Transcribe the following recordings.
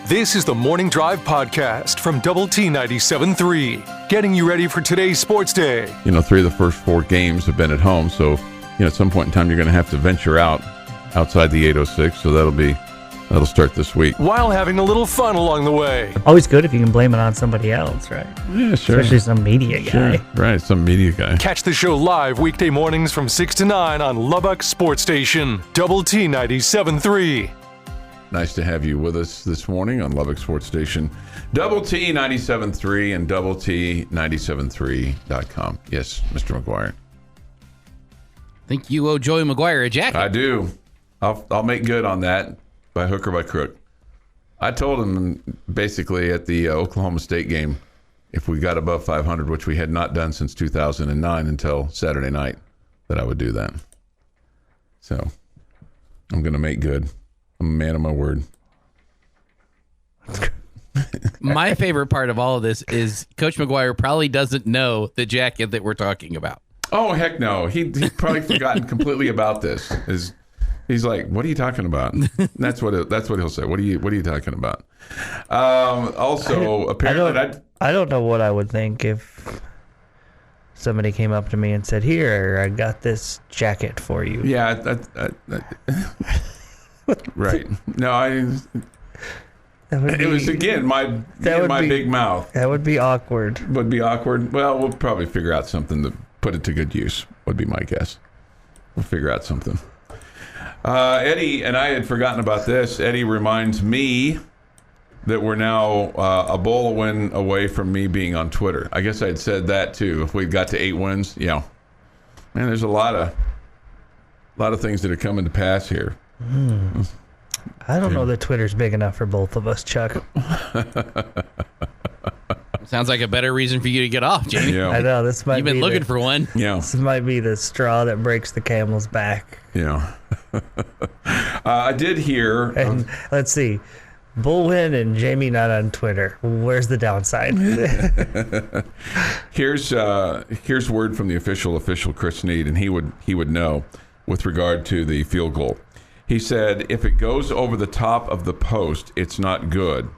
This is the Morning Drive Podcast from Double T 97.3, getting you ready for today's sports day. 3 of the first 4 games have been at home, so at some point in time you're going to have to venture outside the 806, so that'll start this week. While having a little fun along the way. Always good if you can blame it on somebody else, right? Yeah, sure. Especially some media guy. Sure. Right, some media guy. Catch the show live weekday mornings from 6 to 9 on Lubbock Sports Station, Double T 97.3. Nice to have you with us this morning on Lubbock Sports Station, Double T 97.3 and Double T 97.3.com. Yes, Mr. McGuire. I think you owe Joey McGuire a jacket. I do. I'll make good on that by hook or by crook. I told him basically at the Oklahoma State game, if we got above 500, which we had not done since 2009 until Saturday night, that I would do that. So I'm going to make good. I'm a man of my word. My favorite part of all of this is Coach McGuire probably doesn't know the jacket that we're talking about. Oh, heck no. He's probably forgotten completely about this. He's like, what are you talking about? That's what he'll say. What are you talking about? Also, apparently, I don't know what I would think if somebody came up to me and said, "Here, I got this jacket for you." Yeah, right. No, it was again my big mouth. That would be awkward. Would be awkward. Well, we'll probably figure out something to put it to good use. Would be my guess. We'll figure out something. Eddie and I had forgotten about this. Eddie reminds me that we're now a bowl win away from me being on Twitter. I guess I'd said that too. If we got to 8 wins, yeah. Man, there's a lot of things that are coming to pass here. I don't know that Twitter's big enough for both of us, Chuck. Sounds like a better reason for you to get off, Jamie. Yeah. I know this might. You've been looking for one. Yeah. This might be the straw that breaks the camel's back. Yeah. I did hear. And let's see, Bullwin and Jamie not on Twitter. Where's the downside? Here's word from the official Chris Need, and he would know with regard to the field goal. He said, if it goes over the top of the post, it's not good.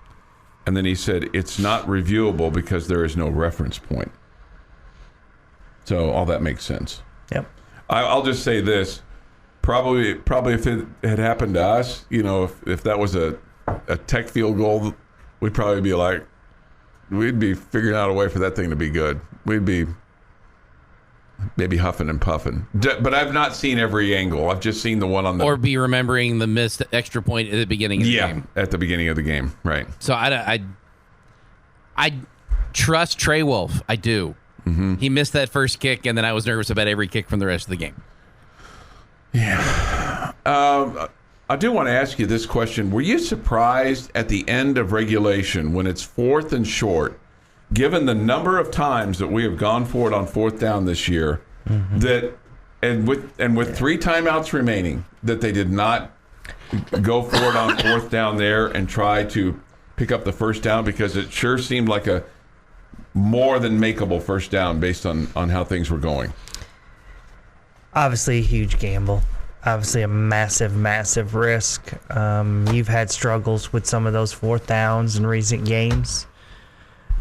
And then he said, it's not reviewable because there is no reference point. So all that makes sense. Yep. I'll just say this. Probably if it had happened to us, if that was a tech field goal, we'd probably be like, we'd be figuring out a way for that thing to be good. We'd be maybe huffing and puffing. But I've not seen every angle. I've just seen the one on the... Or be remembering the missed extra point at the beginning of the game. Yeah, at the beginning of the game, right. So I trust Trey Wolf. I do. Mm-hmm. He missed that first kick, and then I was nervous about every kick from the rest of the game. Yeah. I do want to ask you this question. Were you surprised at the end of regulation when it's 4th and short, given the number of times that we have gone for it on 4th down this year, that with 3 timeouts remaining, that they did not go for it on 4th down there and try to pick up the first down, because it sure seemed like a more than makeable first down based on how things were going. Obviously a huge gamble. Obviously a massive risk. You've had struggles with some of those 4th downs in recent games.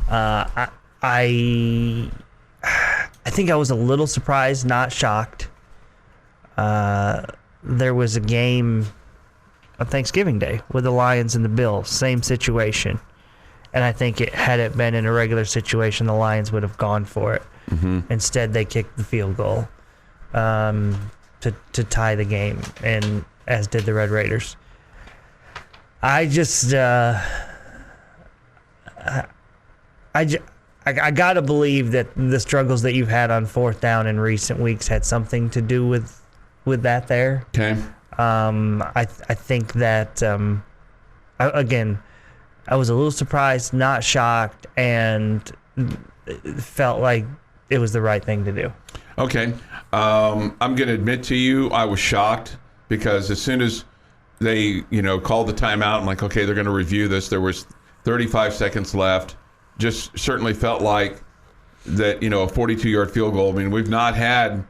I think I was a little surprised, not shocked. There was a game on Thanksgiving Day with the Lions and the Bills, same situation. And I think had it been in a regular situation, the Lions would have gone for it. Mm-hmm. Instead, they kicked the field goal to tie the game, and as did the Red Raiders. I just I gotta believe that the struggles that you've had on 4th down in recent weeks had something to do with that there. Okay. I think that I was a little surprised, not shocked, and felt like it was the right thing to do. Okay. I'm going to admit to you, I was shocked, because as soon as they, called the timeout, I'm like, okay, they're going to review this. There was 35 seconds left. Just certainly felt like that, a 42-yard field goal. I mean, we've not had,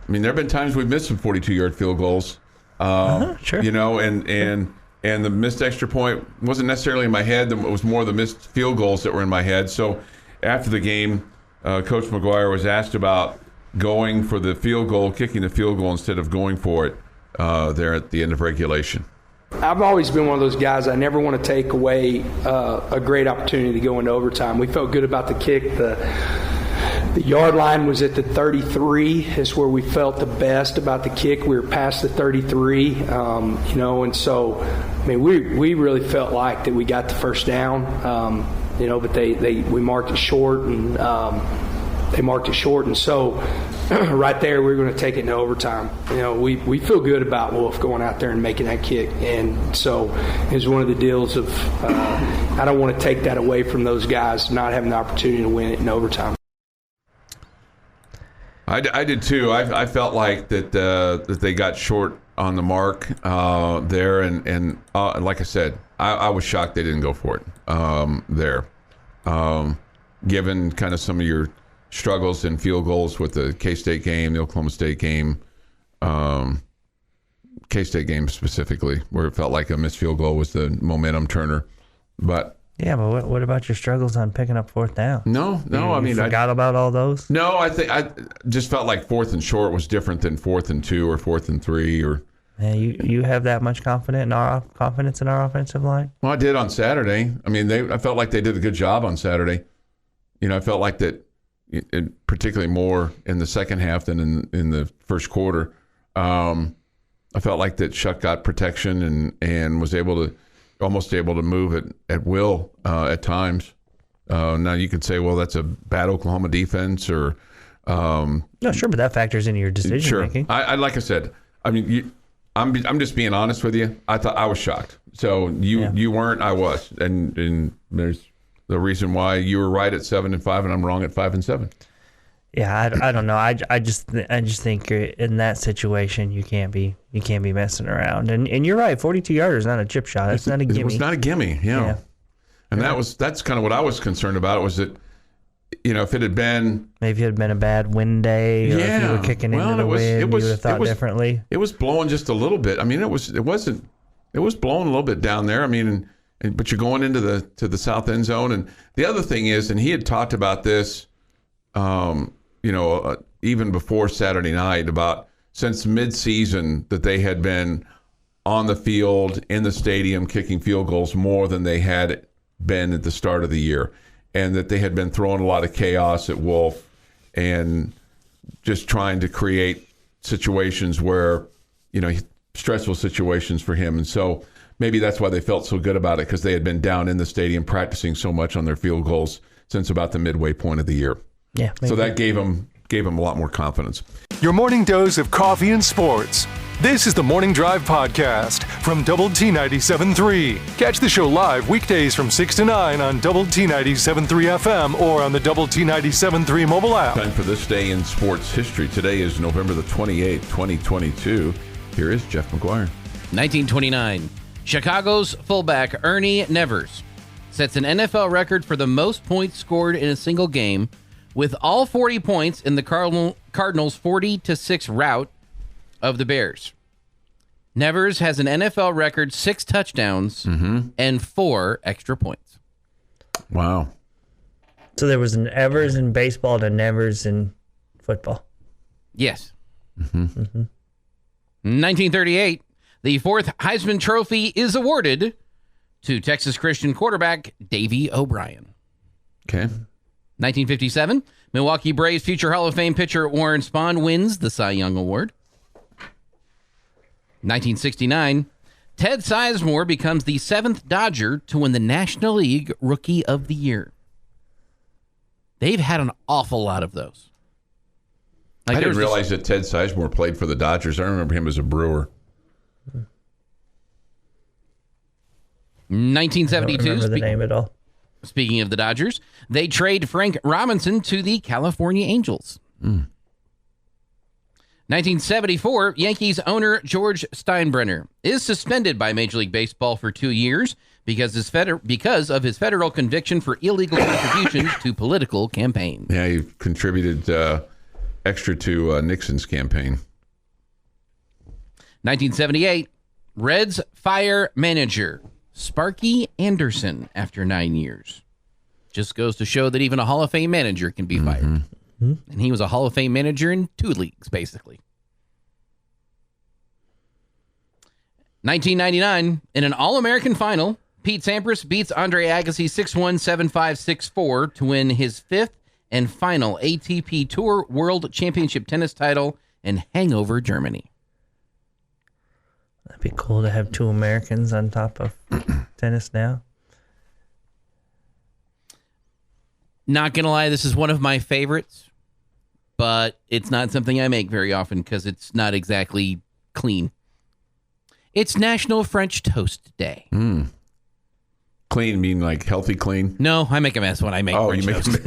there have been times we've missed some 42-yard field goals. Sure. And and the missed extra point wasn't necessarily in my head. It was more the missed field goals that were in my head. So after the game, Coach McGuire was asked about going for the field goal, kicking the field goal instead of going for it there at the end of regulation. I've always been one of those guys. I never want to take away a great opportunity to go into overtime. We felt good about the kick. The yard line was at the 33 is where we felt the best about the kick. We were past the 33, and so, I mean, we really felt like that we got the first down, but we marked it short, and they marked it short, and so right there we were going to take it into overtime. We feel good about Wolf going out there and making that kick, and so it was one of the deals of I don't want to take that away from those guys not having the opportunity to win it in overtime. I did too. I felt like that they got short on the mark there, and like I said, I was shocked they didn't go for it there. Given kind of some of your struggles in field goals with the K-State game, the Oklahoma State game, K-State game specifically, where it felt like a missed field goal was the momentum turner, but. Yeah, but what about your struggles on picking up fourth down? No. You forgot about all those? No, I just felt like 4th and short was different than 4th and 2 or 4th and 3 or. Yeah, you have that much confidence in our offensive line? Well, I did on Saturday. I mean, I felt like they did a good job on Saturday. I felt like that, particularly more in the second half than in the first quarter. I felt like that Shough got protection and was almost able to move it at will at times. Now you could say, well, that's a bad Oklahoma defense, or no, sure, but that factors into your decision making. I like I said, I mean, I'm just being honest with you. I was shocked. So you weren't, I was, and there's the reason why you were right at 7-5 and I'm wrong at 5-7. Yeah, I don't know. I just think in that situation you can't be messing around. And you're right. 42 yarder is not a chip shot. It's not a gimme. It was not a gimme. Yeah. And that's kind of what I was concerned about. Was that if it had been maybe it had been a bad wind day, or if you were kicking into the wind, you would have thought differently. It was blowing just a little bit. I mean, it was blowing a little bit down there. I mean, but you're going into the south end zone. And the other thing is, and he had talked about this. Even before Saturday night, about since mid-season that they had been on the field in the stadium kicking field goals more than they had been at the start of the year, and that they had been throwing a lot of chaos at Wolf and just trying to create situations where, stressful situations for him. And so maybe that's why they felt so good about it, because they had been down in the stadium practicing so much on their field goals since about the midway point of the year. Yeah. Maybe. So that gave him a lot more confidence. Your morning dose of coffee and sports. This is the Morning Drive Podcast from Double T 97.3. Catch the show live weekdays from 6 to 9 on Double T 97.3 FM or on the Double T 97.3 mobile app. Time for this day in sports history. Today is November the 28th, 2022. Here is Jeff McGuire. 1929. Chicago's fullback Ernie Nevers sets an NFL record for the most points scored in a single game, with all 40 points in the Cardinals' 40-6 rout of the Bears. Nevers has an NFL record 6 touchdowns and 4 extra points. Wow. So there was an Evers in baseball and a Nevers in football. Yes. 1938, the 4th Heisman Trophy is awarded to Texas Christian quarterback Davey O'Brien. Okay. 1957, Milwaukee Braves future Hall of Fame pitcher Warren Spahn wins the Cy Young Award. 1969, Ted Sizemore becomes the 7th Dodger to win the National League Rookie of the Year. They've had an awful lot of those. I didn't realize that Ted Sizemore played for the Dodgers. I remember him as a Brewer. I 1972. don't remember the name at all. Speaking of the Dodgers, they trade Frank Robinson to the California Angels. 1974, Yankees owner George Steinbrenner is suspended by Major League Baseball for 2 years because of his federal conviction for illegal contributions to political campaigns. Yeah, he contributed extra to Nixon's campaign. 1978, Reds fire manager Sparky Anderson after 9 years. Just goes to show that even a Hall of Fame manager can be fired. Mm-hmm. And he was a Hall of Fame manager in 2 leagues, basically. 1999, in an All-American final, Pete Sampras beats Andre Agassi 6-1, 7-5, 6-4 to win his 5th and final ATP Tour World Championship tennis title in Hannover, Germany. That'd be cool to have 2 Americans on top of tennis now. Not going to lie, this is one of my favorites, but it's not something I make very often because it's not exactly clean. It's National French Toast Day. Clean mean like healthy clean? No, I make a mess when I make French toast.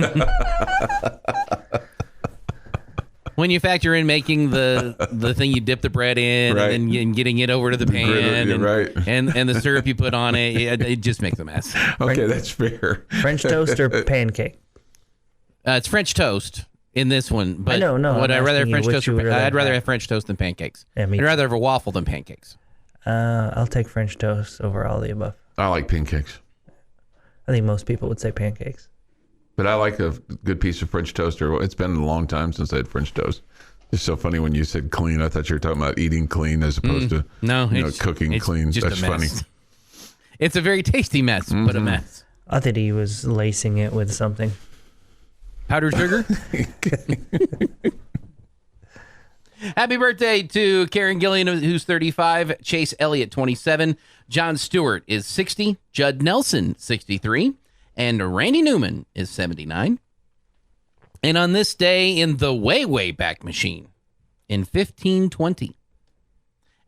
When you factor in making the thing you dip the bread in, right, and then getting it over to the pan, and the syrup you put on it, it just makes a mess. Okay, that's fair. French toast or pancake? It's French toast in this one. But I know. Would I rather have French toast? I'd rather have French toast than pancakes. Yeah, I'd rather have a waffle than pancakes. I'll take French toast over all the above. I like pancakes. I think most people would say pancakes. But I like a good piece of French toast. It's been a long time since I had French toast. It's so funny when you said clean. I thought you were talking about eating clean as opposed to cooking clean. That's funny. It's a very tasty mess, but a mess. I thought he was lacing it with something. Powdered sugar? Happy birthday to Karen Gillian, who's 35, Chase Elliott, 27, John Stewart is 60, Judd Nelson, 63, and Randy Newman is 79. And on this day in the way back machine, in 1520,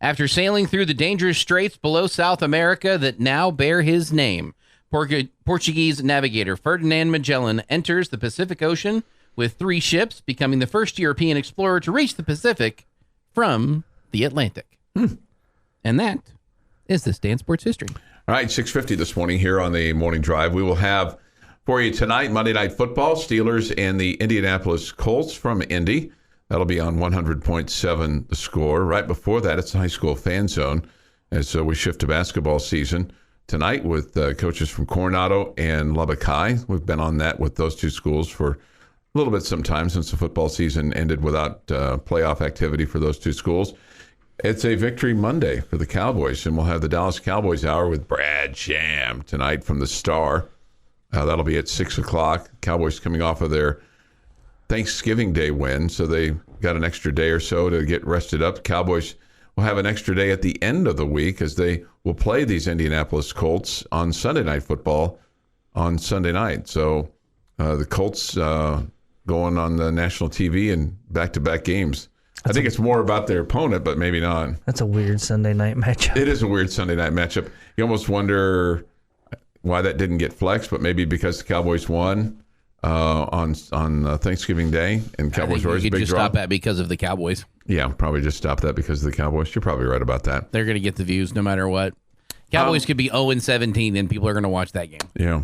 after sailing through the dangerous straits below South America that now bear his name, Portuguese navigator Ferdinand Magellan enters the Pacific Ocean with 3 ships, becoming the first European explorer to reach the Pacific from the Atlantic. And that is this day in sports history. All right, 6:50 this morning here on the Morning Drive. We will have for you tonight Monday Night Football, Steelers and the Indianapolis Colts from Indy. That'll be on 100.7 The Score. Right before that, it's the High School Fan Zone. And so we shift to basketball season tonight with coaches from Coronado and Lubbock High. We've been on that with those 2 schools for a little bit sometime since the football season ended without playoff activity for those 2 schools. It's a Victory Monday for the Cowboys, and we'll have the Dallas Cowboys Hour with Brad Sham tonight from the Star. That'll be at 6 o'clock. Cowboys coming off of their Thanksgiving Day win, so they got an extra day or so to get rested up. Cowboys will have an extra day at the end of the week as they will play these Indianapolis Colts on Sunday Night Football on Sunday night. So the Colts going on the national TV in back-to-back games. I think it's more about their opponent, but maybe not. That's a weird Sunday night matchup. It is a weird Sunday night matchup. You almost wonder why that didn't get flexed, but maybe because the Cowboys won on Thanksgiving Day, and Cowboys were always a big draw. You could just stop that because of the Cowboys. Yeah, probably just stop that because of the Cowboys. You're probably right about that. They're going to get the views no matter what. Cowboys could be 0-17, and people are going to watch that game. Yeah.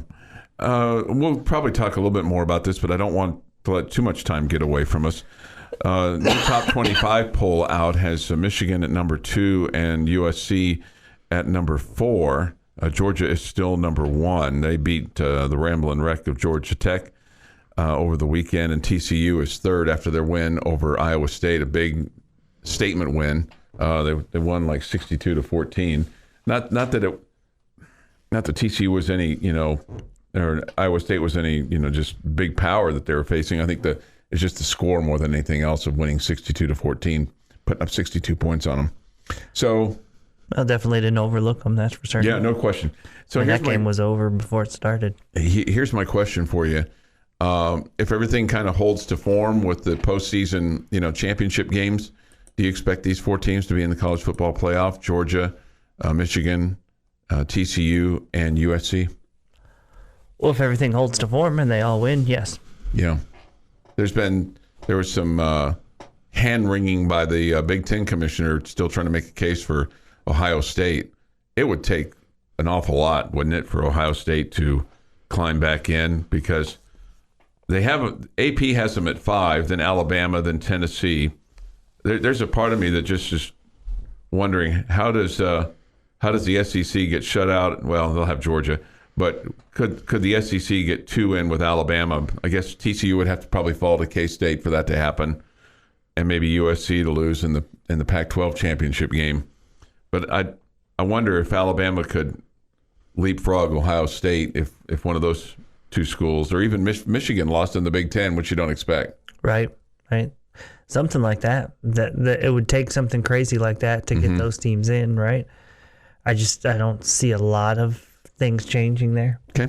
We'll probably talk a little bit more about this, but I don't want to let too much time get away from us. The top 25 poll out has Michigan at number 2 and USC at number 4. Georgia is still number 1. They beat the Ramblin' Wreck of Georgia Tech over the weekend, and TCU is 3rd after their win over Iowa State, a big statement win. They won like 62-14. Not that TCU was any, or Iowa State was any, just big power that they were facing. I think it's just the score more than anything else of winning 62-14, putting up 62 points on them. So I definitely didn't overlook them, that's for certain. Yeah, no question. So that game was over before it started. Here's my question for you. If everything kind of holds to form with the postseason, championship games, do you expect these 4 teams to be in the college football playoff? Georgia, Michigan, TCU, and USC? Well, if everything holds to form and they all win, yes. Yeah. There was some hand-wringing by the Big Ten commissioner still trying to make a case for Ohio State. It would take an awful lot, wouldn't it, for Ohio State to climb back in, because AP has them at 5, then Alabama, then Tennessee. There's a part of me that just is wondering, how does how does the SEC get shut out? Well, they'll have Georgia, but could the SEC get 2 in with Alabama? I guess TCU would have to probably fall to K-State for that to happen, and maybe USC to lose in the Pac-12 championship game. But I wonder if Alabama could leapfrog Ohio State if one of those two schools, or even Michigan, lost in the Big Ten, which you don't expect. Right. Something like that. That it would take something crazy like that to get those teams in, right? I don't see a lot of things changing there. Okay.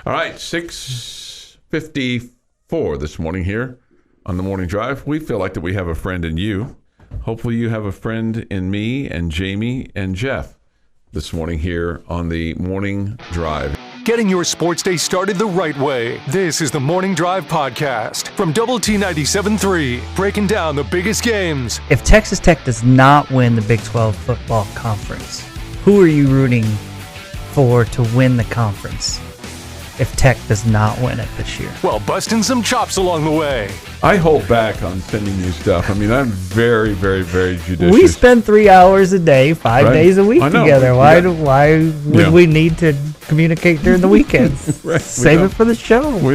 All right, 6:54 this morning here on the Morning Drive. We feel like that we have a friend in you. Hopefully you have a friend in me and Jamie and Jeff this morning here on the Morning Drive. Getting your sports day started the right way. This is the Morning Drive Podcast from Double T 97.3, breaking down the biggest games. If Texas Tech does not win the Big 12 football conference, who are you rooting for to win the conference if Tech does not win it this year? Well, busting some chops along the way. I hold back on sending you stuff. I mean, I'm very, very, very judicious. We spend 3 hours a day, 5 days a week together. Why would we need to communicate during the weekends? Save it for the show. We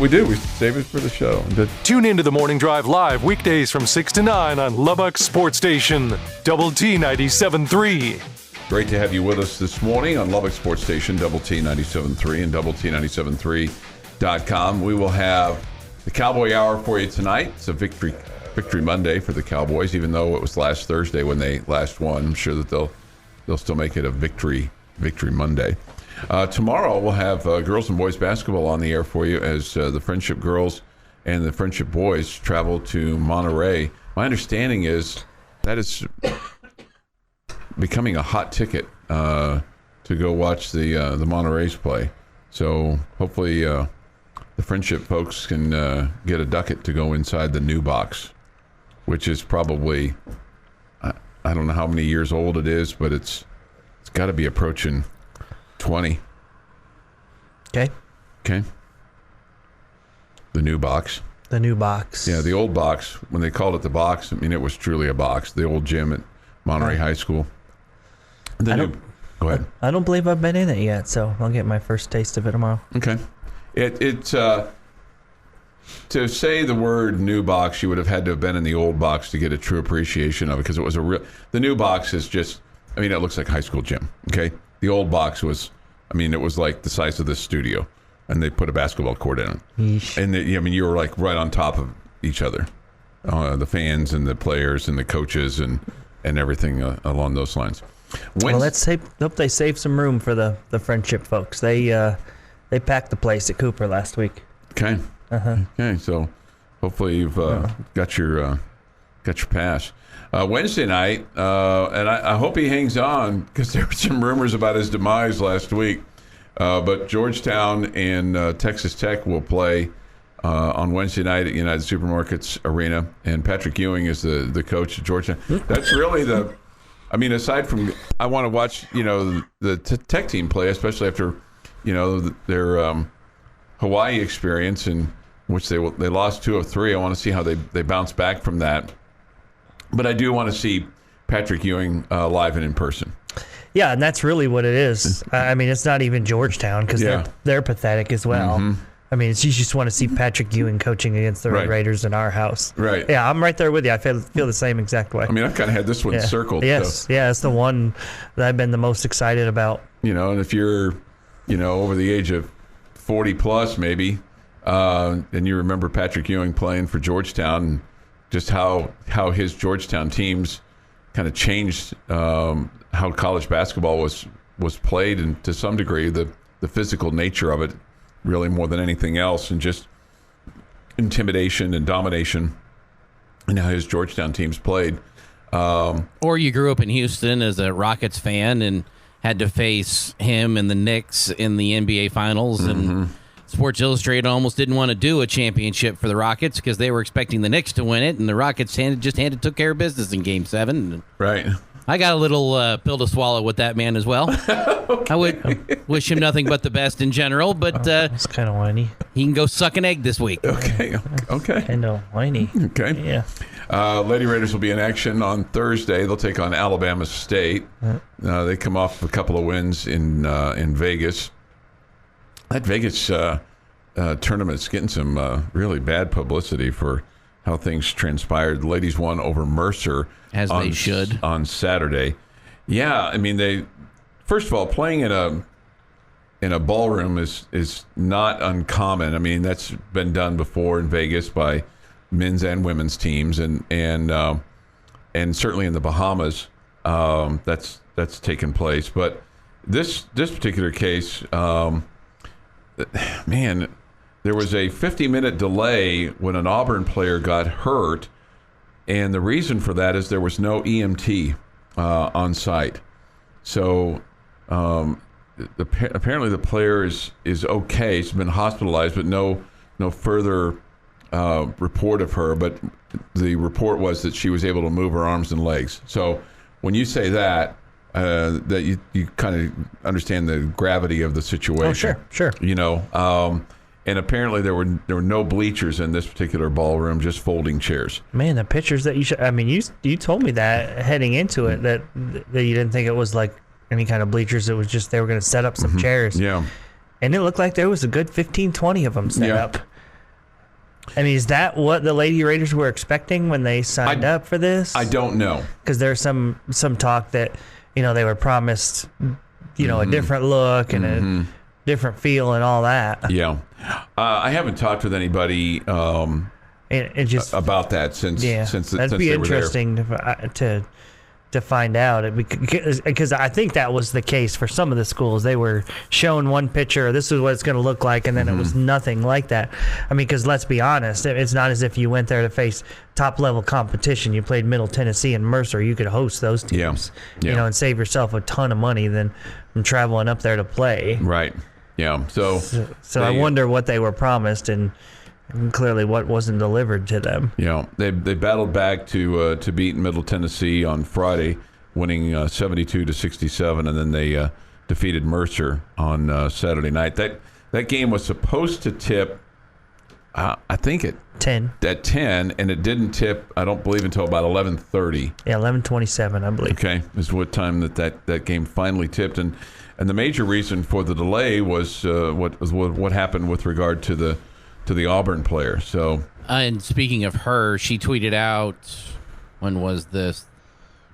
do. We save it for the show. Tune into the Morning Drive live weekdays from 6 to 9 on Lubbock Sports Station, Double T 97.3. Great to have you with us this morning on Lubbock Sports Station, Double T 97.3 and Double T 97.3.com. We will have the Cowboy Hour for you tonight. It's a Victory Monday for the Cowboys, even though it was last Thursday when they last won. I'm sure that they'll still make it a Victory Monday. Tomorrow we'll have girls and boys basketball on the air for you as the Friendship Girls and the Friendship Boys travel to Monterey. My understanding is that is becoming a hot ticket to go watch the Monterey's play. So hopefully the Friendship folks can get a ducat to go inside the new box, which is probably, I don't know how many years old it is, but it's got to be approaching 20. Okay. The new box. The new box. Yeah, the old box, when they called it the box, I mean, it was truly a box. The old gym at Monterey High School. Go ahead. I don't believe I've been in it yet, so I'll get my first taste of it tomorrow. Okay. It's to say the word new box, you would have had to have been in the old box to get a true appreciation of it, because it was the new box is just, I mean, it looks like a high school gym. Okay. The old box was, I mean, it was like the size of this studio, and they put a basketball court in it. Yeesh. And I mean, you were like right on top of each other, the fans and the players and the coaches and everything along those lines. Well, let's hope they save some room for the Friendship folks. They packed the place at Cooper last week. Okay. Okay. So hopefully you've got your pass. Wednesday night, and I hope he hangs on, because there were some rumors about his demise last week. But Georgetown and Texas Tech will play on Wednesday night at United Supermarkets Arena, and Patrick Ewing is the coach at Georgetown. That's really I mean, aside from, I want to watch, the Tech team play, especially after, their Hawaii experience, in which they lost 2 of 3. I want to see how they bounce back from that. But I do want to see Patrick Ewing live and in person. Yeah, and that's really what it is. I mean, it's not even Georgetown, because they're pathetic as well. Mm-hmm. I mean, you just want to see Patrick Ewing coaching against the Red Raiders in our house. Right. Yeah, I'm right there with you. I feel the same exact way. I mean, I've kind of had this one circled. Yes. So. Yeah, it's the one that I've been the most excited about. And if you're, over the age of 40 plus maybe, and you remember Patrick Ewing playing for Georgetown, and just how his Georgetown teams kind of changed how college basketball was played, and to some degree the physical nature of it, really more than anything else, and just intimidation and domination, and how his Georgetown teams played. Or you grew up in Houston as a Rockets fan and had to face him and the Knicks in the NBA Finals, and Sports Illustrated almost didn't want to do a championship for the Rockets because they were expecting the Knicks to win it, and the Rockets took care of business in Game 7. Right. I got a little pill to swallow with that man as well. Okay. I would wish him nothing but the best in general, but It's kind of whiny. he can go suck an egg this week. Okay. Kind of whiny. Okay. Yeah. Lady Raiders will be in action on Thursday. They'll take on Alabama State. They come off a couple of wins in Vegas. That Vegas tournament's getting some really bad publicity for how things transpired. The ladies won over Mercer. As they should. On Saturday. Yeah, I mean, they first of all, playing in a ballroom is not uncommon. I mean, that's been done before in Vegas by men's and women's teams, and certainly in the Bahamas, that's taken place. But this particular case, man, there was a 50-minute delay when an Auburn player got hurt, and the reason for that is there was no EMT on site. So apparently the player is okay. She's been hospitalized, but no further report of her. But the report was that she was able to move her arms and legs. So when you say that, that you kind of understand the gravity of the situation. Oh, sure. You know, and apparently there were no bleachers in this particular ballroom, just folding chairs. Man, the pictures that you told me that heading into it that you didn't think it was like any kind of bleachers. It was just they were going to set up some chairs. Yeah. And it looked like there was a good 15, 20 of them set up. I mean, is that what the Lady Raiders were expecting when they signed up for this? I don't know. Because there's some talk that, they were promised, a different look and a different feel and all that. Yeah. I haven't talked with anybody about that since that'd be they interesting to find out, because I think that was the case for some of the schools. They were showing one picture, this is what it's going to look like, and then it was nothing like that. I mean, because let's be honest, it's not as if you went there to face top-level competition. You played Middle Tennessee and Mercer. You could host those teams, and save yourself a ton of money than from traveling up there to play. Right. Yeah. So I wonder what they were promised and clearly what wasn't delivered to them. Yeah, they battled back to beat Middle Tennessee on Friday, winning 72-67, and then they defeated Mercer on Saturday night. That game was supposed to tip, I think at 10, and it didn't tip, I don't believe, until about 11:30. Yeah, 11:27, I believe. Okay, is what time that game finally tipped, and the major reason for the delay was what happened with regard to the Auburn player. So, and speaking of her, she tweeted out, when was this?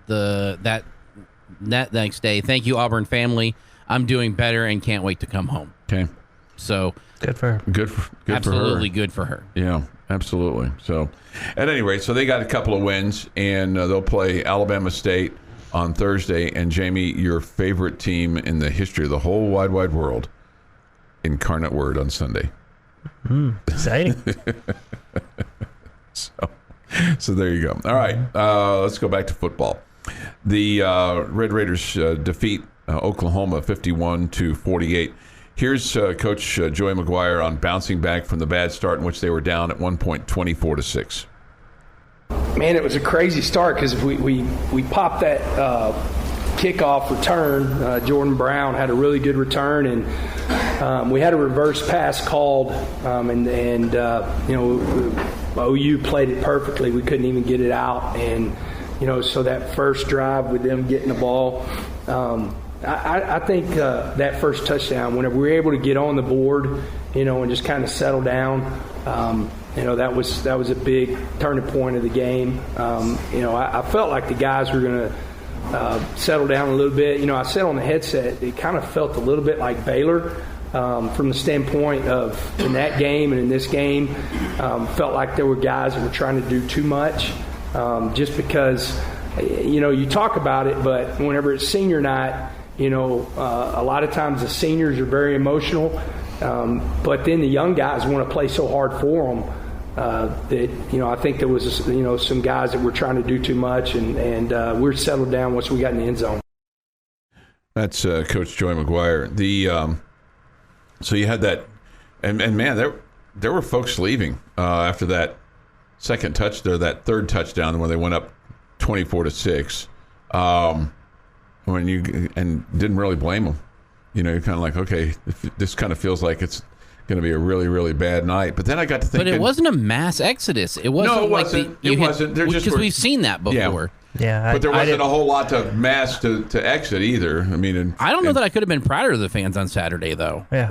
That next day. Thank you, Auburn family. I'm doing better and can't wait to come home. Okay. So good for her. Good absolutely for her. Good for her. Yeah, absolutely. So, at any rate, so they got a couple of wins, and they'll play Alabama State on Thursday. And Jamie, your favorite team in the history of the whole wide world, Incarnate Word, on Sunday. Exciting. So there you go. All right, let's go back to football. The Red Raiders defeat Oklahoma 51-48. Here's Coach Joey McGuire on bouncing back from the bad start in which they were down at one point 24-6. Man, it was a crazy start because we popped that kickoff return. Jordan Brown had a really good return, and we had a reverse pass called, and OU played it perfectly. We couldn't even get it out, and so that first drive with them getting the ball, I think that first touchdown, whenever we were able to get on the board, and just kind of settle down, that was a big turning point of the game. I felt like the guys were going to settle down a little bit. I said on the headset, it kind of felt a little bit like Baylor from the standpoint of in that game and in this game. Felt like there were guys that were trying to do too much just because, you talk about it, but whenever it's senior night, a lot of times the seniors are very emotional, but then the young guys want to play so hard for them. That I think there was some guys that were trying to do too much, and we're settled down once we got in the end zone. That's Coach Joey McGuire. So you had that, and man, there were folks leaving after that second touch there, that third touchdown when they went up 24-6. when you and didn't really blame them. You know, you're kind of like, okay, this kind of feels like it's going to be a really, really bad night. But then I got to thinking, but it wasn't a mass exodus. It wasn't. No, it like wasn't. It wasn't. Because we've seen that before. Yeah, but there wasn't a whole lot of mass to exit either. I mean, I don't know that I could have been prouder of the fans on Saturday, though. Yeah,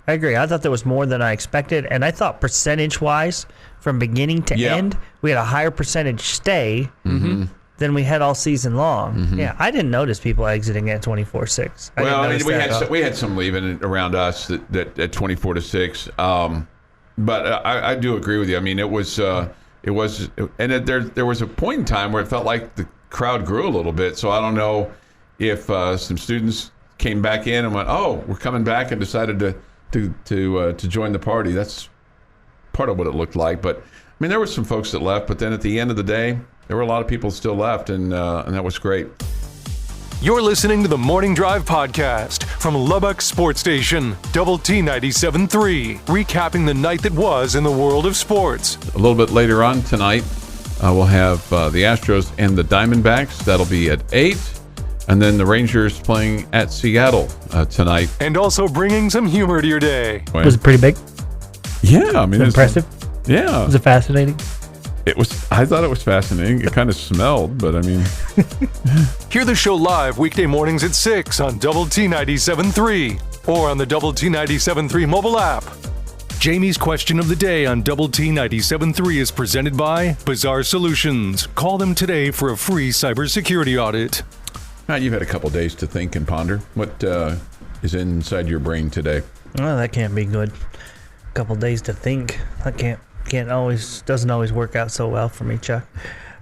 I agree. I thought there was more than I expected, and I thought percentage-wise, from beginning to end, we had a higher percentage stay than we had all season long. Yeah, I didn't notice people exiting at 24-6. Well, I mean, we had some leaving around us that at 24-6. But I do agree with you. I mean, there was a point in time where it felt like the crowd grew a little bit. So I don't know if some students came back in and went, "Oh, we're coming back," and decided to join the party. That's part of what it looked like. But I mean, there were some folks that left. But then at the end of the day, there were a lot of people still left, and that was great. You're listening to the Morning Drive podcast from Lubbock Sports Station, Double T 97.3, recapping the night that was in the world of sports. A little bit later on tonight, we'll have the Astros and the Diamondbacks. That'll be at 8. And then the Rangers playing at Seattle tonight. And also bringing some humor to your day. Was it pretty big? Yeah. I mean, was it impressive? Yeah. Was it fascinating? I thought it was fascinating. It kind of smelled, but I mean. Hear the show live weekday mornings at 6 on Double T 97.3 or on the Double T 97.3 mobile app. Jamie's question of the day on Double T 97.3 is presented by Bizarre Solutions. Call them today for a free cybersecurity audit. Matt, you've had a couple days to think and ponder. What is inside your brain today? Well, that can't be good. A couple days to think. Doesn't always work out so well for me, Chuck.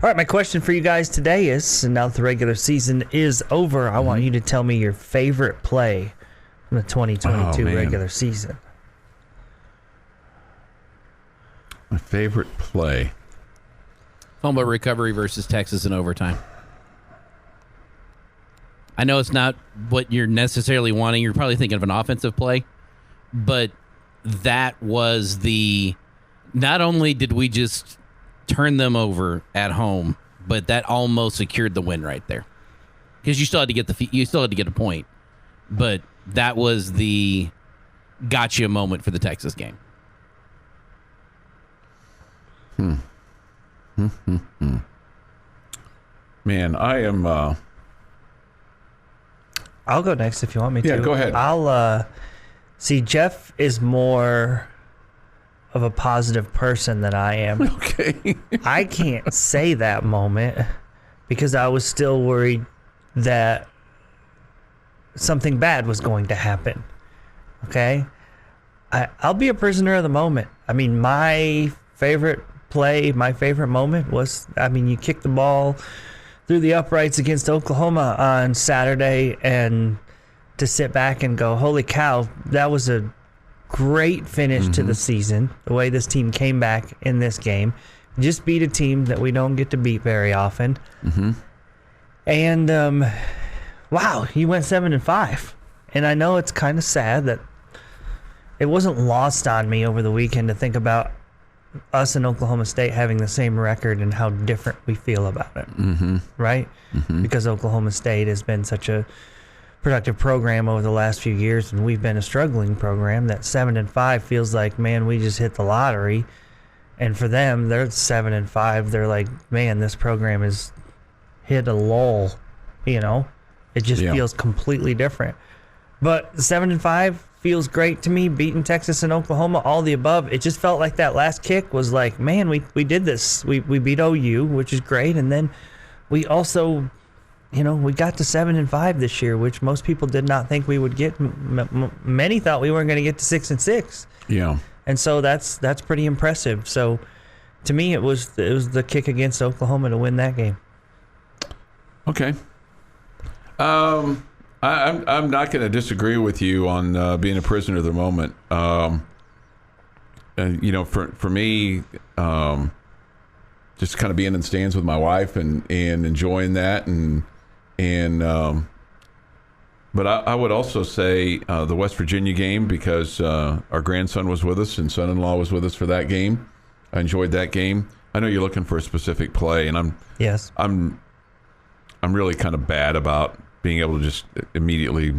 All right, my question for you guys today is, now that the regular season is over, I want you to tell me your favorite play from the 2022 regular season. My favorite play. Fumble recovery versus Texas in overtime. I know it's not what you're necessarily wanting. You're probably thinking of an offensive play, but that was not only did we just turn them over at home, but that almost secured the win right there. Because you still had to get a point, but that was the gotcha moment for the Texas game. Man, I am. I'll go next if you want me to. Yeah, go ahead. I'll see. Jeff is more of a positive person than I am. Okay. I can't say that moment because I was still worried that something bad was going to happen. Okay? I'll be a prisoner of the moment. I mean, my favorite play, my favorite moment was, you kicked the ball through the uprights against Oklahoma on Saturday, and to sit back and go, holy cow, that was a great finish to the season, the way this team came back in this game. Just beat a team that we don't get to beat very often. And, wow, you went 7-5. And I know it's kind of sad that it wasn't lost on me over the weekend to think about us and Oklahoma State having the same record and how different we feel about it, right? Because Oklahoma State has been such a productive program over the last few years, and we've been a struggling program. That 7-5 feels like, man, we just hit the lottery. And for them, they're 7-5. They're like, man, this program has hit a lull. It just feels completely different. But 7-5 feels great to me. Beating Texas and Oklahoma, all the above. It just felt like that last kick was like, man, we did this. We beat OU, which is great, and then we also, we got to 7-5 this year, which most people did not think we would get. Many thought we weren't going to get to 6-6. Yeah. And so that's pretty impressive. So to me, it was the kick against Oklahoma to win that game. Okay. I'm not going to disagree with you on being a prisoner of the moment. And for me, just kind of being in the stands with my wife and enjoying that, but I would also say the West Virginia game, because our grandson was with us and son-in-law was with us for that game. I enjoyed that game. I know you're looking for a specific play, and Yes. I'm really kind of bad about being able to just immediately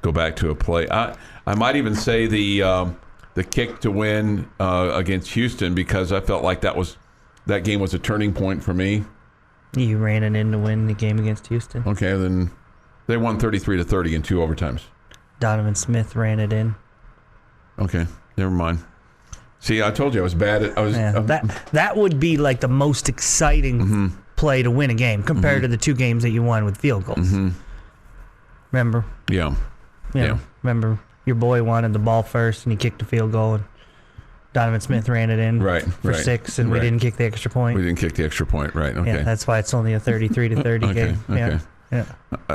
go back to a play. I might even say the kick to win against Houston, because I felt like that game was a turning point for me. You ran it in to win the game against Houston. Okay, then they won 33-30 in 2 overtimes. Donovan Smith ran it in. Okay, never mind. See, I told you I was bad at. That would be like the most exciting play to win a game compared to the 2 games that you won with field goals. Remember? Yeah. Remember, your boy wanted the ball first, and he kicked the field goal, and Donovan Smith ran it in for 6, and we didn't kick the extra point. We didn't kick the extra point, right? Okay. Yeah, that's why it's only a 33-30 game. Okay. Yeah.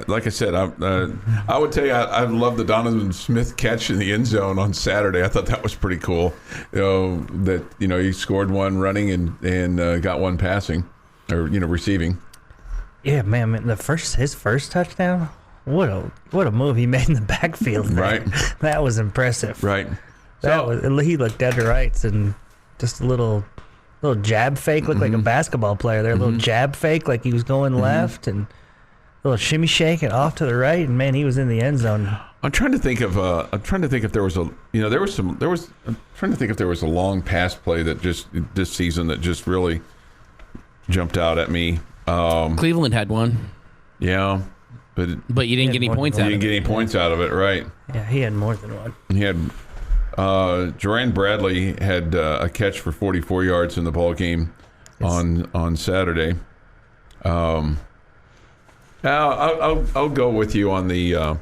Like I said, I would tell you I love the Donovan Smith catch in the end zone on Saturday. I thought that was pretty cool. He scored one running and got one passing, or receiving. Yeah, man, his first touchdown. What a move he made in the backfield. Man. Right. That was impressive. Right. He looked dead to rights, and just a little jab fake, looked like a basketball player there. A little jab fake, like he was going left, and a little shimmy shake and off to the right, and man, he was in the end zone. I'm trying to think if there was a long pass play that just this season that just really jumped out at me. Cleveland had one. Yeah. But you didn't get any points out of it. You didn't get any points out of it, right? Yeah, he had more than one. He had Jerand Bradley had a catch for 44 yards in the ball game on Saturday. I'll go with you on the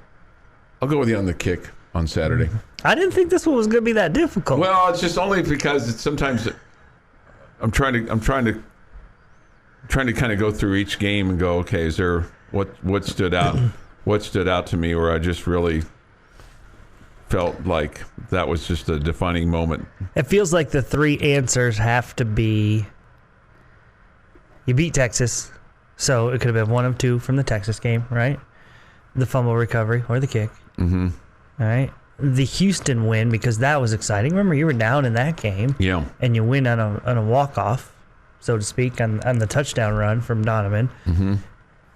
kick on Saturday. I didn't think this one was going to be that difficult. Well, it's just only because sometimes I'm trying to kind of go through each game and go, okay, is there what stood out? What stood out to me where I just really felt like that was just a defining moment? It feels like the 3 answers have to be: you beat Texas, so it could have been one of 2 from the Texas game, right? The fumble recovery or the kick. All right. The Houston win, because that was exciting. Remember, you were down in that game. Yeah. And you win on a walk-off, so to speak, on the touchdown run from Donovan.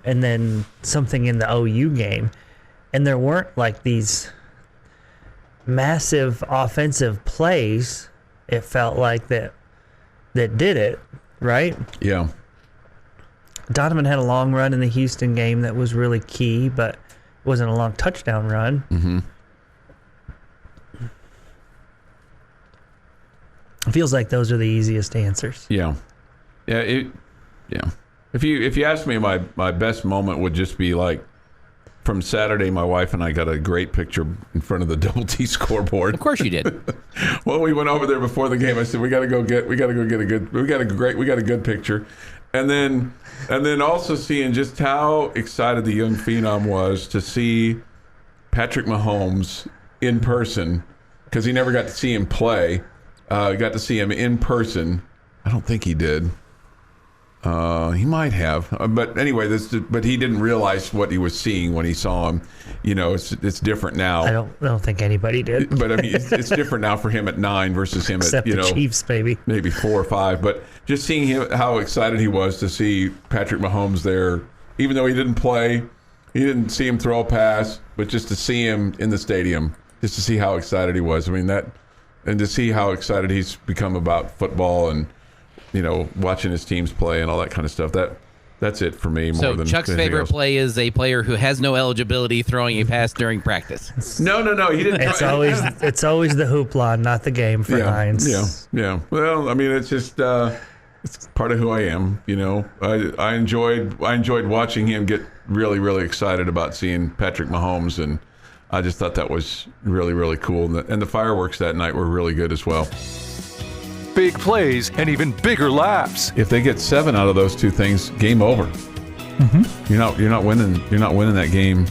And then something in the OU game. And there weren't like these massive offensive plays, it felt like, that did it, right? Yeah. Donovan had a long run in the Houston game that was really key, but it wasn't a long touchdown run. It feels like those are the easiest answers. Yeah. If you ask me, my best moment would just be like from Saturday. My wife and I got a great picture in front of the Double T scoreboard. Of course you did. Well, we went over there before the game. I said we got a good picture, and then also seeing just how excited the young phenom was to see Patrick Mahomes in person, because he never got to see him play. Got to see him in person. I don't think he did. He might have, but anyway, but he didn't realize what he was seeing when he saw him. It's different now. I don't think anybody did. But I mean, it's different now for him at 9 versus him Except at the Chiefs, maybe 4 or 5. But just seeing him, how excited he was to see Patrick Mahomes there, even though he didn't play, he didn't see him throw a pass, but just to see him in the stadium, just to see how excited he was. I mean and to see how excited he's become about football and watching his teams play and all that kind of stuff. That's it for me. More than Chuck's favorite play is a player who has no eligibility throwing a pass during practice. No, he didn't. It's always the hoopla, not the game for Heinz. Yeah. Well, I mean, it's just it's part of who I am. I enjoyed watching him get really, really excited about seeing Patrick Mahomes, and I just thought that was really, really cool. And the fireworks that night were really good as well. Big plays and even bigger laughs. If they get 7 out of those 2 things, game over. You're not winning. You're not winning that game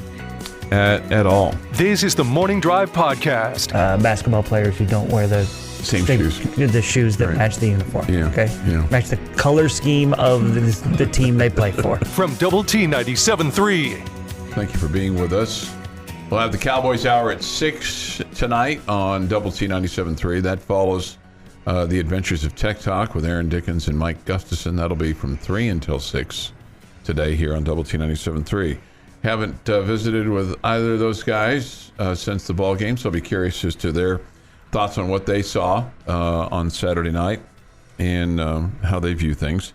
at all. This is the Morning Drive podcast. Basketball players who don't wear the shoes, the shoes that match the uniform. Yeah. Okay. Yeah. Match the color scheme of the team they play for. From Double T 97.3. Thank you for being with us. We'll have the Cowboys Hour at 6 tonight on Double T 97.3. That follows The Adventures of Tech Talk with Aaron Dickens and Mike Gustafson. That'll be from 3 until 6. today here on Double T 97.3. Haven't visited with either of those guys since the ball game, so I'll be curious as to their thoughts on what they saw on Saturday night and how they view things.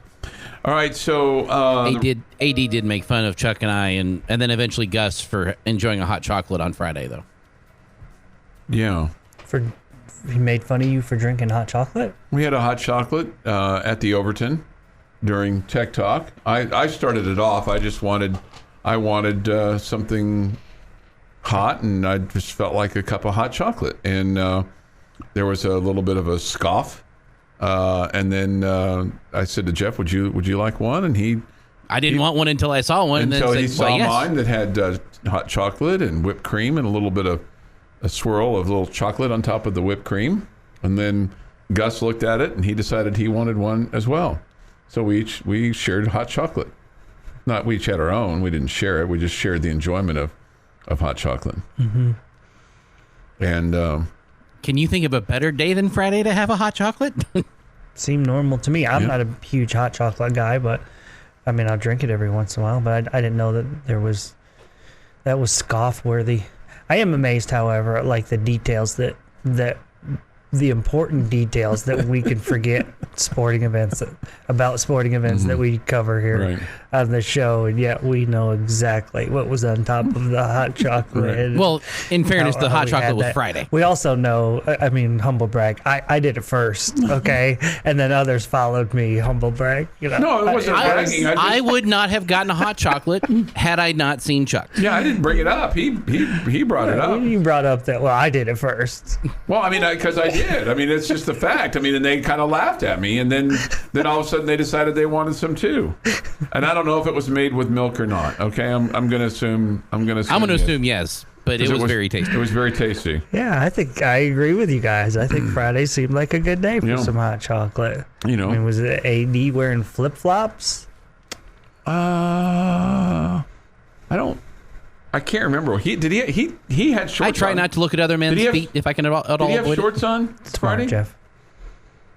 All right, so AD did make fun of Chuck and I, and then eventually Gus for enjoying a hot chocolate on Friday, though. Yeah. He made fun of you for drinking hot chocolate? We had a hot chocolate at the Overton during Tech Talk. I started it off. I wanted something hot, and I just felt like a cup of hot chocolate. And there was a little bit of a scoff. And then I said to Jeff, "Would you like one?" And I didn't want one until I saw one. Until and then he said, saw well, yes. mine that had hot chocolate and whipped cream and a little bit of a swirl of little chocolate on top of the whipped cream. And then Gus looked at it and he decided he wanted one as well. So we shared hot chocolate. Not we each had our own. We didn't share it. We just shared the enjoyment of hot chocolate. Mm-hmm. And can you think of a better day than Friday to have a hot chocolate? Seemed normal to me. I'm not a huge hot chocolate guy, but I mean, I'll drink it every once in a while. But I didn't know that that was scoff worthy. I am amazed, however, at like the details that the important details that we can forget about sporting events mm-hmm. that we cover here on the show, and yet we know exactly what was on top of the hot chocolate. Right. Well, in fairness, the hot chocolate was Friday. We also know, I mean, humble brag, I did it first, okay? And then others followed me, humble brag. You know, no, it wasn't bragging. I would not have gotten a hot chocolate had I not seen Chuck. Yeah, I didn't bring it up. He brought it up. You brought up that, well, I did it first. Well, I mean, because I did. I mean, it's just the fact. I mean, and they kind of laughed at me, and then all of a sudden they decided they wanted some too. And I don't know if it was made with milk or not. Okay, I'm going to assume. I'm going to assume yes, but it was very tasty. It was very tasty. Yeah, I think I agree with you guys. I think Friday seemed like a good day for some hot chocolate. You know, I mean, was it AD wearing flip flops? I can't remember. He had shorts on. I try not to look at other men's feet if I can at all. Did he have shorts on Friday? Jeff.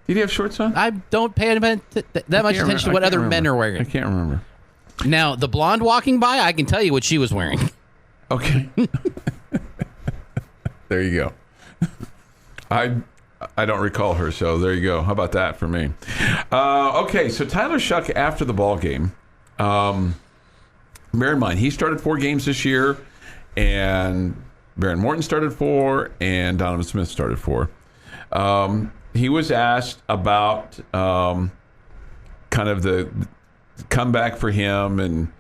Did he have shorts on? I don't pay that much attention to what other men are wearing. I can't remember. Now, the blonde walking by, I can tell you what she was wearing. Okay. There you go. I don't recall her, so there you go. How about that for me? Okay, so Tyler Shough after the ball game. Bear in mind, he started 4 games this year, and Baron Morton started 4, and Donovan Smith started 4. He was asked about kind of the comeback for him and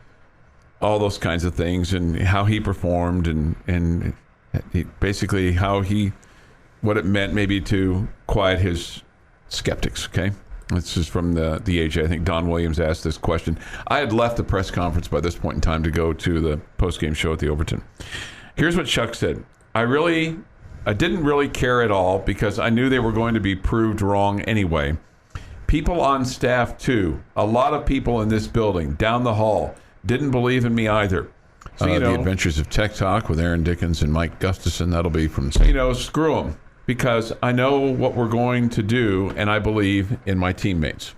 all those kinds of things, and how he performed, and basically what it meant maybe to quiet his skeptics. Okay. This is from the AJ. I think Don Williams asked this question. I had left the press conference by this point in time to go to the post-game show at the Overton. Here's what Shough said. I didn't really care at all because I knew they were going to be proved wrong anyway. People on staff, too. A lot of people in this building, down the hall, didn't believe in me either. So, the Adventures of Tech Talk with Aaron Dickens and Mike Gustafson, that'll be from... screw them. Because I know what we're going to do, and I believe in my teammates.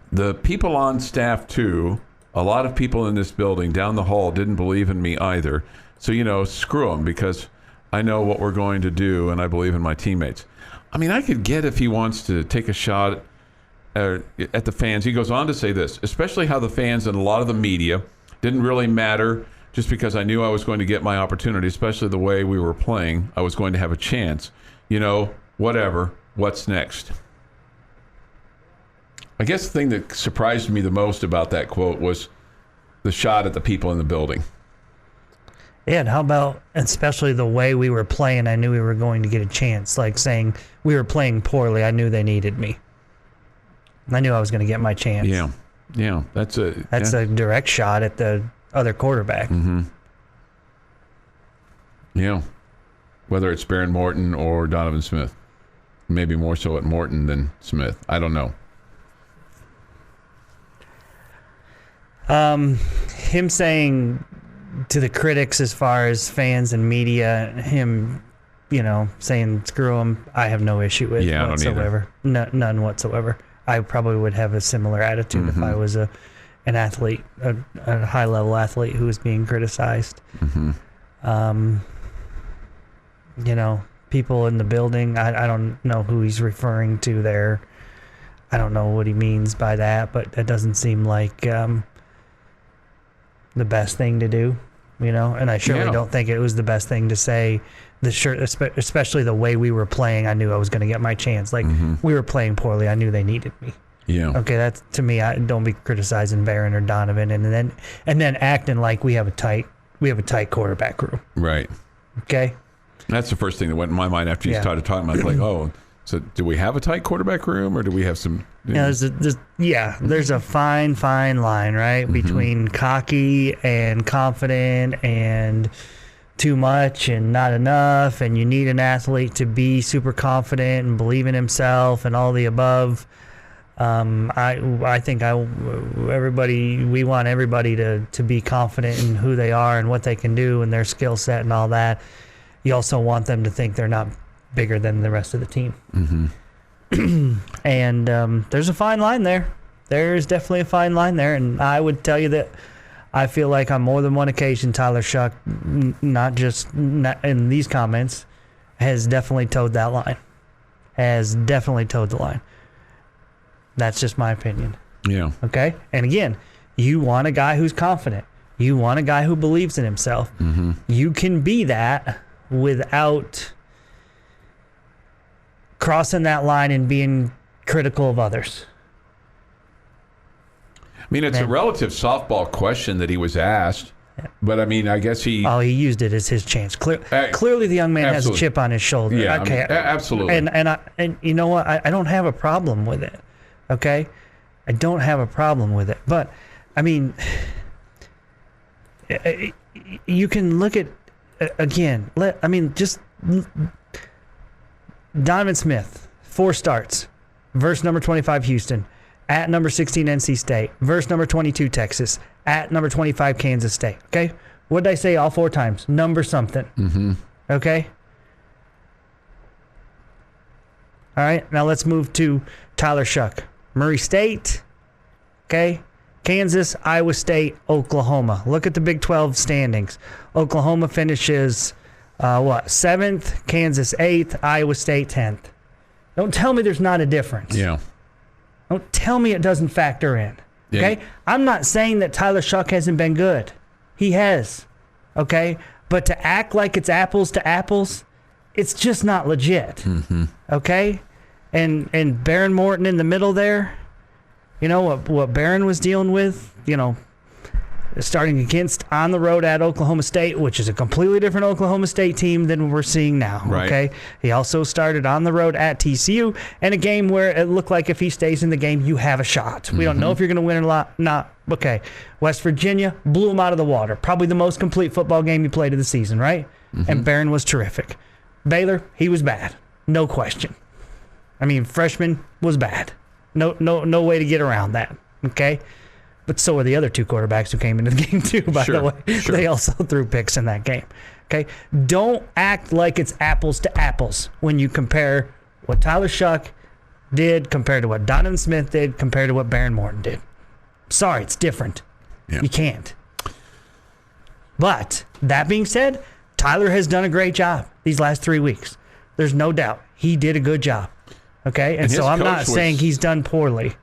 The people on staff, too, a lot of people in this building down the hall didn't believe in me either. So, screw them, because I know what we're going to do, and I believe in my teammates. I mean, I could get if he wants to take a shot at the fans. He goes on to say this, especially how the fans and a lot of the media didn't really matter. Just because I knew I was going to get my opportunity, especially the way we were playing, I was going to have a chance. Whatever. What's next? I guess the thing that surprised me the most about that quote was the shot at the people in the building. Yeah, and how about especially the way we were playing, I knew we were going to get a chance. Like saying we were playing poorly, I knew they needed me. I knew I was going to get my chance. Yeah. That's a direct shot at the other quarterback. Mm-hmm. Yeah. Whether it's Baron Morton or Donovan Smith. Maybe more so at Morton than Smith. I don't know. Him saying to the critics as far as fans and media, him, saying screw him, I have no issue with whatsoever. None whatsoever. I probably would have a similar attitude if I was an athlete, a high-level athlete who was being criticized. People in the building, I don't know who he's referring to there. I don't know what he means by that, but that doesn't seem like the best thing to do, and I surely don't think it was the best thing to say. Especially the way we were playing, I knew I was going to get my chance. Like, we were playing poorly. I knew they needed me. Yeah. Okay, that's, to me, don't be criticizing Barron or Donovan and then acting like we have a tight quarterback room. Right. Okay? That's the first thing that went in my mind after you started talking about, like, so do we have a tight quarterback room, or do we have some? There's a fine line, right, between cocky and confident and too much and not enough, and you need an athlete to be super confident and believe in himself and all the above. I think we want everybody to be confident in who they are and what they can do and their skill set and all that. You also want them to think they're not bigger than the rest of the team. And there's a fine line there. There's definitely a fine line there, and I would tell you that I feel like on more than one occasion, Tyler Shough, not just in these comments, has definitely towed that line. Has definitely towed the line. That's just my opinion. Yeah. Okay? And again, you want a guy who's confident. You want a guy who believes in himself. You can be that without crossing that line and being critical of others. I mean, it's a relative softball question that he was asked, but I mean, I guess he used it as his chance. Clearly, the young man has a chip on his shoulder. Yeah, okay, absolutely. And you know what? I don't have a problem with it. Okay, I don't have a problem with it. But I mean, you can look at again. Just Donovan Smith, 4 starts, verse number 25 Houston. At number 16, NC State. Verse number 22, Texas. At number 25, Kansas State. Okay? What did I say all 4 times? Number something. Okay? All right, now let's move to Tyler Shough. Murray State. Okay? Kansas, Iowa State, Oklahoma. Look at the Big 12 standings. Oklahoma finishes, 7th, Kansas 8th, Iowa State 10th. Don't tell me there's not a difference. Yeah. Don't tell me it doesn't factor in. Okay? Yeah. I'm not saying that Tyler Shough hasn't been good. He has. Okay? But to act like it's apples to apples, it's just not legit. Okay? And Baron Morton in the middle there, what Baron was dealing with, starting against on the road at Oklahoma State, which is a completely different Oklahoma State team than we're seeing now. Right. Okay, he also started on the road at TCU in a game where it looked like if he stays in the game, you have a shot. We don't know if you're going to win or not. Okay, West Virginia blew him out of the water. Probably the most complete football game he played of the season, right? And Barron was terrific. Baylor, he was bad, no question. I mean, freshman was bad. No way to get around that. Okay. But so are the other 2 quarterbacks who came into the game too, by the way. Sure. They also threw picks in that game. Okay? Don't act like it's apples to apples when you compare what Tyler Shough did compared to what Donovan Smith did compared to what Baron Morton did. Sorry, it's different. Yeah. You can't. But that being said, Tyler has done a great job these last 3 weeks. There's no doubt. He did a good job. Okay? And so I'm not saying he's done poorly.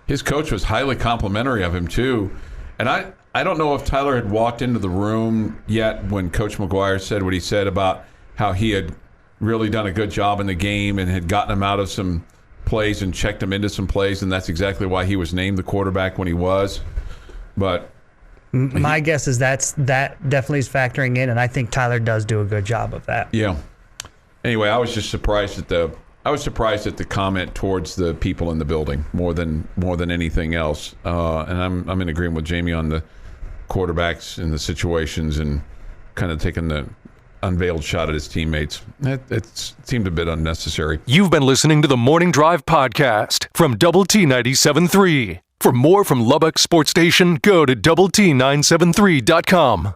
His coach was highly complimentary of him, too. And I don't know if Tyler had walked into the room yet when Coach McGuire said what he said about how he had really done a good job in the game and had gotten him out of some plays and checked him into some plays, and that's exactly why he was named the quarterback when he was. But my guess is that definitely is factoring in, and I think Tyler does do a good job of that. Yeah. Anyway, I was just surprised at the comment towards the people in the building more than anything else. And I'm in agreement with Jamie on the quarterbacks and the situations and kind of taking the unveiled shot at his teammates. It seemed a bit unnecessary. You've been listening to the Morning Drive podcast from Double T 97.3. For more from Lubbock Sports Station, go to doublet973.com.